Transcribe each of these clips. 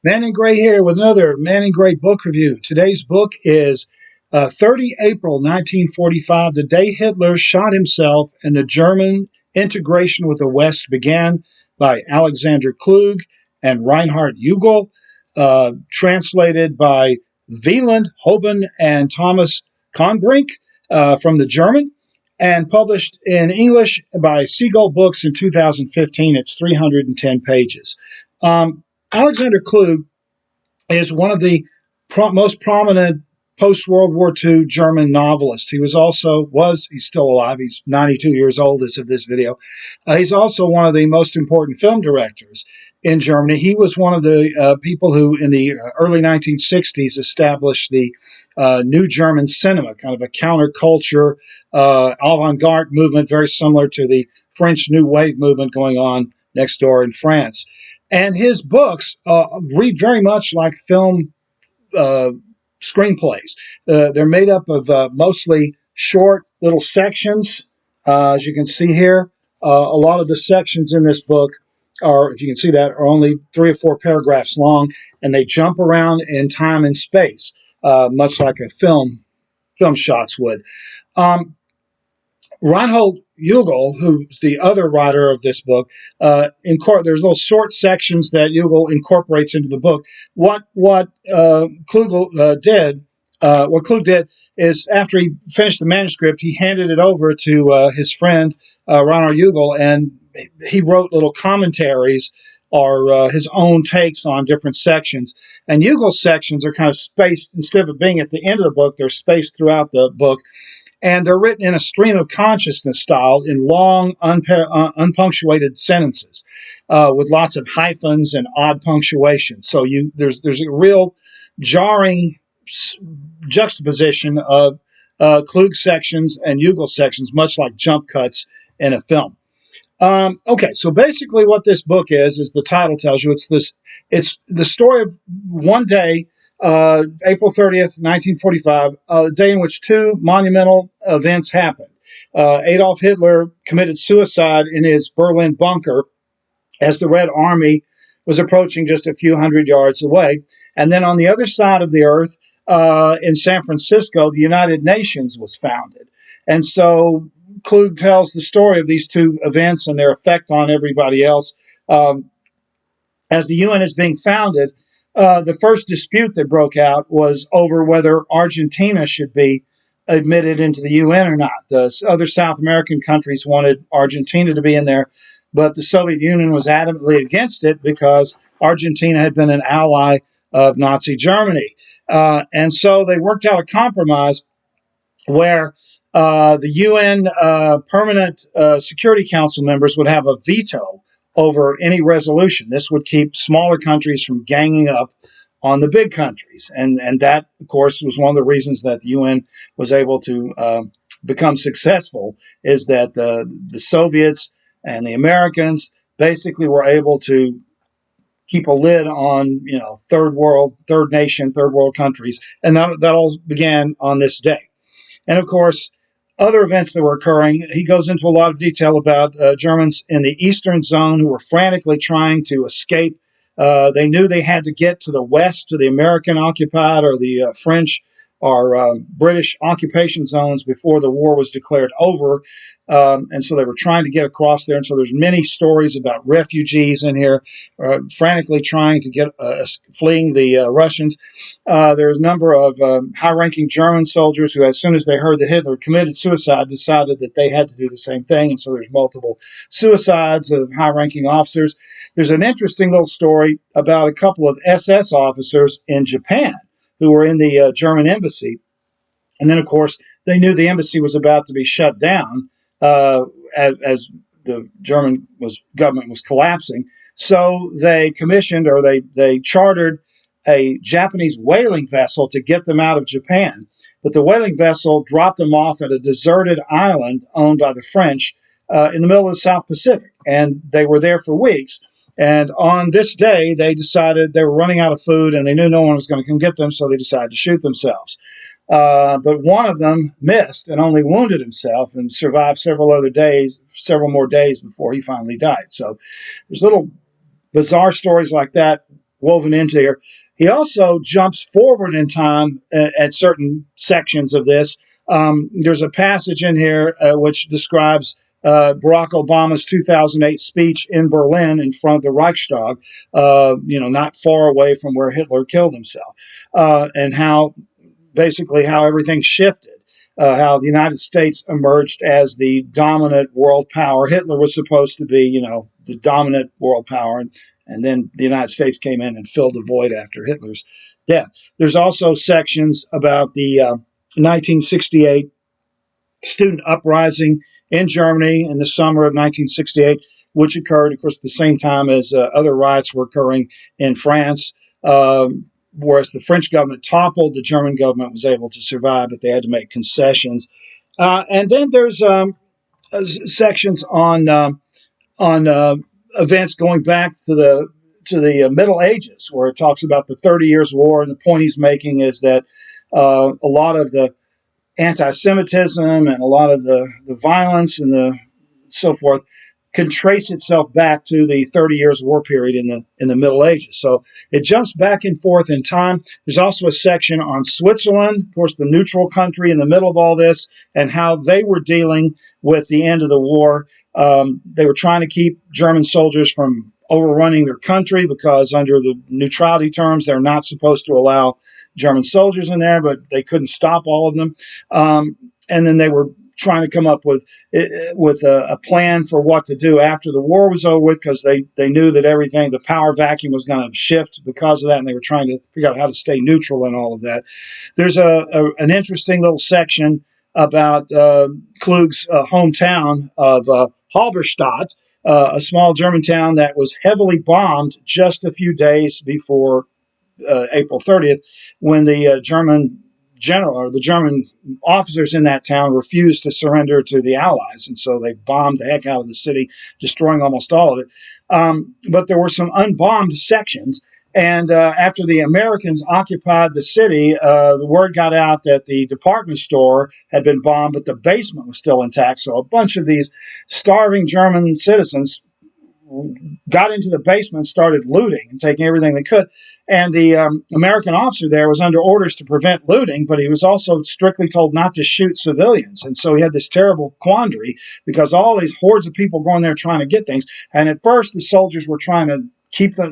Man in Gray here with another Man in Gray book review. Today's book is 30 April 1945, the day Hitler shot himself and the German integration with the West began, by Alexander Kluge and Reinhard Jugel, translated by Wieland, Hoban, and Thomas Conbrink from the German, and published in English by Seagull Books in 2015. It's 310 pages. Alexander Kluge is one of the most prominent post-World War II German novelists. He's still alive. He's 92 years old as of this video. He's also one of the most important film directors in Germany. He was one of the people who, in the early 1960s, established the New German Cinema, kind of a counterculture, avant-garde movement, very similar to the French New Wave movement going on next door in France. And his books read very much like film screenplays. They're made up of mostly short little sections. As you can see here, a lot of the sections in this book if you can see that, are only 3 or 4 paragraphs long, and they jump around in time and space, much like a film shots would. Reinhold Jugel, who's the other writer of this book, there's little short sections that Jugel incorporates into the book. What Kluge did is, after he finished the manuscript, he handed it over to his friend Reinhard Jugel, and he wrote little commentaries or his own takes on different sections. And Jugel's sections are kind of spaced, instead of being at the end of the book, they're spaced throughout the book. And they're written in a stream of consciousness style, in long, unpunctuated sentences, with lots of hyphens and odd punctuation. So there's a real jarring juxtaposition of Kluge sections and Jugel sections, much like jump cuts in a film. Okay, so basically what this book is the title tells you, it's the story of one day, April 30th, 1945, a day in which 2 monumental events happened. Adolf Hitler committed suicide in his Berlin bunker as the Red Army was approaching just a few hundred yards away. And then on the other side of the earth, in San Francisco, the United Nations was founded. And so Kluge tells the story of these 2 events and their effect on everybody else. As the UN is being founded, the first dispute that broke out was over whether Argentina should be admitted into the UN or not. The other South American countries wanted Argentina to be in there, but the Soviet Union was adamantly against it because Argentina had been an ally of Nazi Germany. And so they worked out a compromise where the UN Permanent Security Council members would have a veto over any resolution. This would keep smaller countries from ganging up on the big countries. And that, of course, was one of the reasons that the UN was able to become successful, is that the Soviets and the Americans basically were able to keep a lid on, third world countries. And that all began on this day. And, of course, other events that were occurring, he goes into a lot of detail about Germans in the Eastern Zone who were frantically trying to escape. They knew they had to get to the West, to the American occupied or the French or British occupation zones before the war was declared over. And so they were trying to get across there. And so there's many stories about refugees in here, frantically trying to get, fleeing the Russians. There's a number of high-ranking German soldiers who, as soon as they heard that Hitler committed suicide, decided that they had to do the same thing. And so there's multiple suicides of high-ranking officers. There's an interesting little story about a couple of SS officers in Japan who were in the German embassy. And then, of course, they knew the embassy was about to be shut down as the German government was collapsing. So they commissioned, or they chartered, a Japanese whaling vessel to get them out of Japan. But the whaling vessel dropped them off at a deserted island owned by the French in the middle of the South Pacific. And they were there for weeks. And on this day, they decided they were running out of food, and they knew no one was going to come get them, so they decided to shoot themselves. But one of them missed and only wounded himself and survived several more days before he finally died. So there's little bizarre stories like that woven into here. He also jumps forward in time at certain sections of this. There's a passage in here which describes Barack Obama's 2008 speech in Berlin in front of the Reichstag, not far away from where Hitler killed himself, and how everything shifted. How the United States emerged as the dominant world power. Hitler was supposed to be, the dominant world power, and then the United States came in and filled the void after Hitler's death. There's also sections about the 1968 student uprising in Germany in the summer of 1968, which occurred, of course, at the same time as other riots were occurring in France. Whereas the French government toppled, the German government was able to survive, but they had to make concessions. And then there's sections on events going back to the Middle Ages, where it talks about the 30 Years' War. And the point he's making is that a lot of the anti-Semitism and a lot of the violence and the so forth can trace itself back to the 30 Years' War period in the Middle Ages. So it jumps back and forth in time. There's also a section on Switzerland, of course, the neutral country in the middle of all this, and how they were dealing with the end of the war. They were trying to keep German soldiers from overrunning their country because under the neutrality terms, they're not supposed to allow German soldiers in there, but they couldn't stop all of them. And then they were trying to come up with a plan for what to do after the war was over with, because they knew that the power vacuum was going to shift because of that, and they were trying to figure out how to stay neutral in all of that. There's an interesting little section about Kluge's hometown of Halberstadt, a small German town that was heavily bombed just a few days before April 30th, when the German general or the German officers in that town refused to surrender to the Allies. And so they bombed the heck out of the city, destroying almost all of it. But there were some unbombed sections. And after the Americans occupied the city, the word got out that the department store had been bombed, but the basement was still intact. So a bunch of these starving German citizens got into the basement and started looting and taking everything they could. And the American officer there was under orders to prevent looting, but he was also strictly told not to shoot civilians. And so he had this terrible quandary because all these hordes of people going there trying to get things. And at first, the soldiers were trying to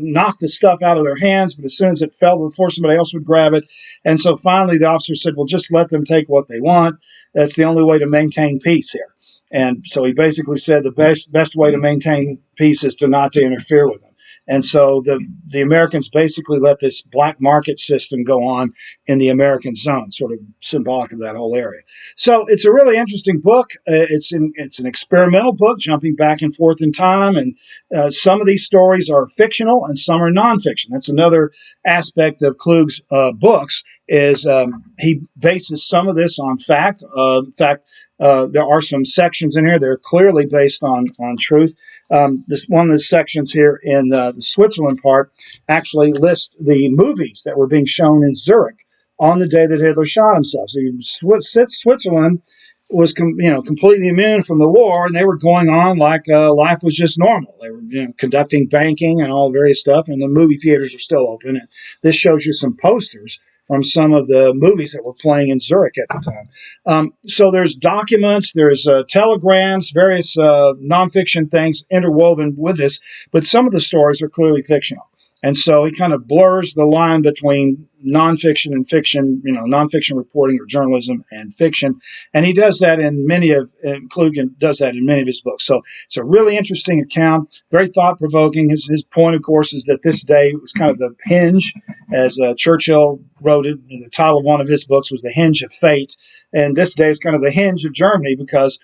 knock the stuff out of their hands, but as soon as it fell to the floor, somebody else would grab it. And so finally, the officer said, well, just let them take what they want. That's the only way to maintain peace here. And so he basically said the best way to maintain peace is not to interfere with them. And so the Americans basically let this black market system go on in the American zone, sort of symbolic of that whole area. So it's a really interesting book. It's an experimental book, jumping back and forth in time. And some of these stories are fictional and some are nonfiction. That's another aspect of Kluge's books, is he bases some of this on fact. In fact, there are some sections in here that are clearly based on truth. This one of the sections here in the Switzerland part actually lists the movies that were being shown in Zurich on the day that Hitler shot himself. So Switzerland was completely immune from the war, and they were going on like life was just normal. They were conducting banking and all various stuff, and the movie theaters are still open. And this shows you some posters from some of the movies that were playing in Zurich at the time. So there's documents, there's telegrams, various nonfiction things interwoven with this, but some of the stories are clearly fictional. And so he kind of blurs the line between nonfiction and fiction, nonfiction reporting or journalism and fiction. And he does that Kluge does that in many of his books. So it's a really interesting account, very thought-provoking. His point, of course, is that this day was kind of the hinge, as Churchill wrote it. The title of one of his books was The Hinge of Fate. And this day is kind of the hinge of Germany, because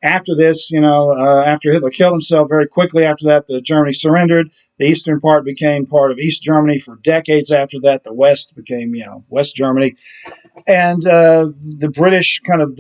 after this, after Hitler killed himself, very quickly after that, Germany surrendered. The eastern part became part of East Germany. For decades after that, the West became, West Germany. And the British kind of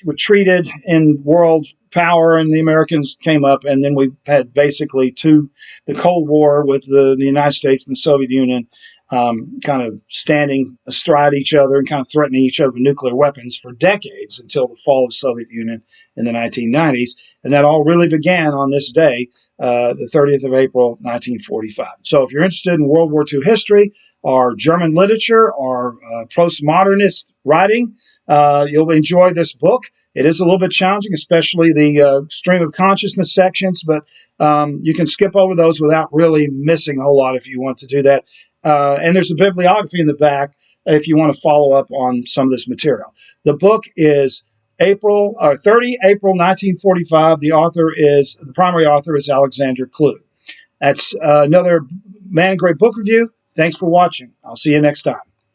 retreated in world power, and the Americans came up. And then we had basically the Cold War with the United States and the Soviet Union. kind of standing astride each other and kind of threatening each other with nuclear weapons for decades until the fall of the Soviet Union in the 1990s. And that all really began on this day, the 30th of April, 1945. So if you're interested in World War II history or German literature or postmodernist writing, you'll enjoy this book. It is a little bit challenging, especially the stream of consciousness sections, but you can skip over those without really missing a whole lot if you want to do that. And there's a bibliography in the back if you want to follow up on some of this material. The book is 30 April 1945. The primary author is Alexander Kluge. That's another Man and Great book review. Thanks for watching. I'll see you next time.